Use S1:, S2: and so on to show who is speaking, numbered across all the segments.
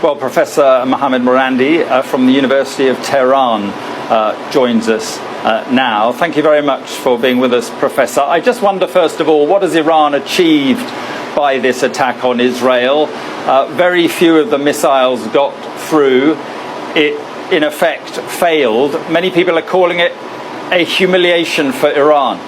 S1: Well, Professor Mohammed Morandi from the University of Tehran joins us now. Thank you very much for being with us, Professor. I just wonder, first of all, what has Iran achieved by this attack on Israel? Very few of the missiles got through. It, in effect, failed. Many people are calling it a humiliation for Iran.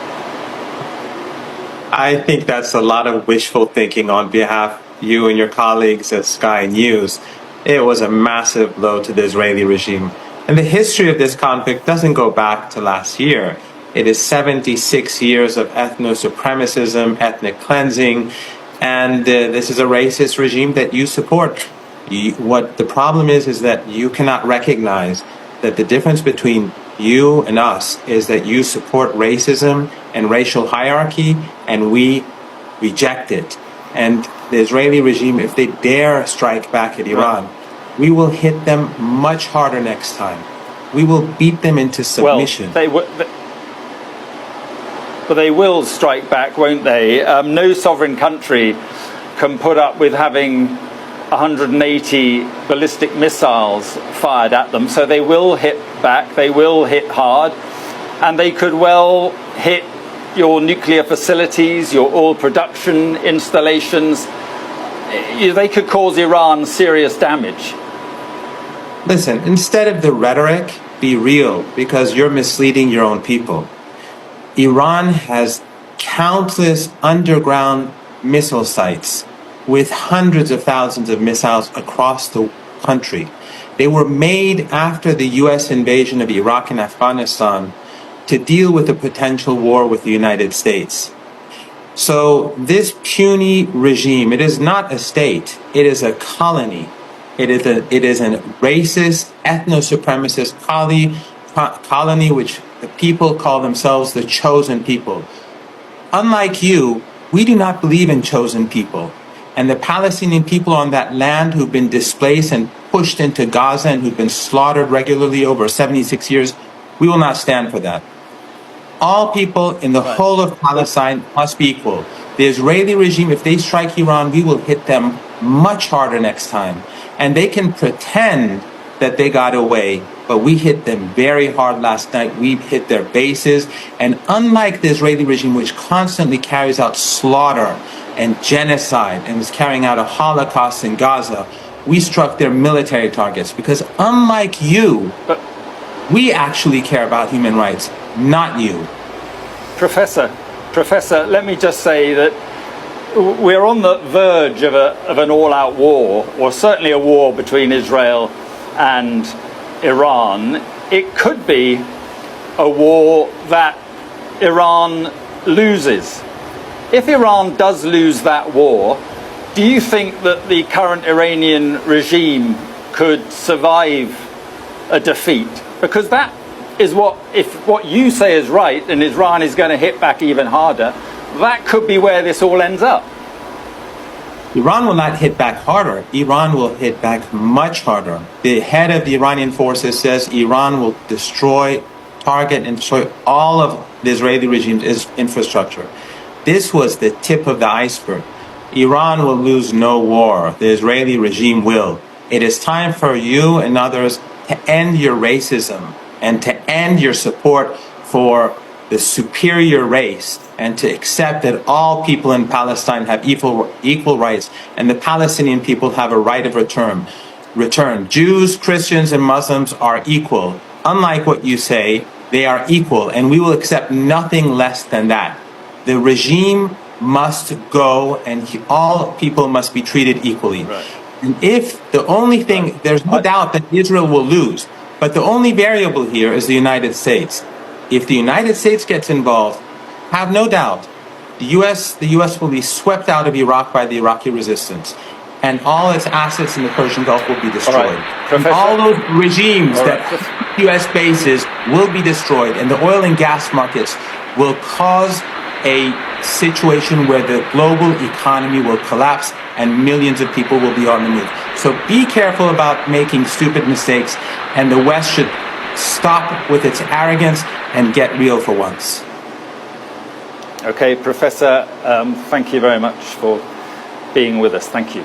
S2: I think that's a lot of wishful thinking on behalf of you and your colleagues at Sky News. It was a massive blow to the Israeli regime. And the history of this conflict doesn't go back to last year. It is 76 years of ethno-supremacism, ethnic cleansing, and this is a racist regime that you support. What the problem is that you cannot recognize that the difference between you and us is that you support racism and racial hierarchy, and we reject it. And the Israeli regime, if they dare strike back at Iran, we will hit them much harder next time. We will beat them into submission.
S1: Well, they will strike back, won't they? No sovereign country can put up with having 180 ballistic missiles fired at them, so they will hit back, they will hit hard, and they could well hit your nuclear facilities, your oil production installations. They could cause Iran serious damage.
S2: Listen, instead of the rhetoric, be real, because you're misleading your own people. Iran has countless underground missile sites with hundreds of thousands of missiles across the country. They were made after the U.S. invasion of Iraq and Afghanistan to deal with a potential war with the United States. So this puny regime, it is not a state, it is a colony. It is a racist, ethno-supremacist colony which the people call themselves the chosen people. Unlike you, we do not believe in chosen people. And the Palestinian people on that land who've been displaced and pushed into Gaza and who've been slaughtered regularly over 76 years, we will not stand for that. All people in the whole of Palestine must be equal. The Israeli regime, if they strike Iran, we will hit them much harder next time. And they can pretend that they got away, but we hit them very hard last night. We hit their bases. And unlike the Israeli regime, which constantly carries out slaughter and genocide and is carrying out a Holocaust in Gaza, we struck their military targets. Because unlike you, we actually care about human rights, not you.
S1: Professor, let me just say that we're on the verge of an all-out war, or certainly a war between Israel and Iran. It could be a war that Iran loses. If Iran does lose that war, do you think that the current Iranian regime could survive a defeat? Because that is if what you say is right and Iran is going to hit back even harder, that could be where this all ends up.
S2: Iran will not hit back harder. Iran will hit back much harder. The head of the Iranian forces says Iran will target and destroy all of the Israeli regime's infrastructure. This was the tip of the iceberg. Iran will lose no war. The Israeli regime will. It is time for you and others to end your racism and to end your support for the superior race and to accept that all people in Palestine have equal rights and the Palestinian people have a right of return. Jews, Christians, and Muslims are equal. Unlike what you say, they are equal, and we will accept nothing less than that. The regime must go, and all people must be treated equally. Right. And if the only thing, there's no doubt that Israel will lose, but the only variable here is the United States. If the United States gets involved, have no doubt, the U.S. will be swept out of Iraq by the Iraqi resistance, and all its assets in the Persian Gulf will be destroyed. All those regimes that U.S. bases will be destroyed, and the oil and gas markets will cause a situation where the global economy will collapse and millions of people will be on the move. So be careful about making stupid mistakes, and the West should stop with its arrogance and get real for once.
S1: Okay, Professor, thank you very much for being with us. Thank you.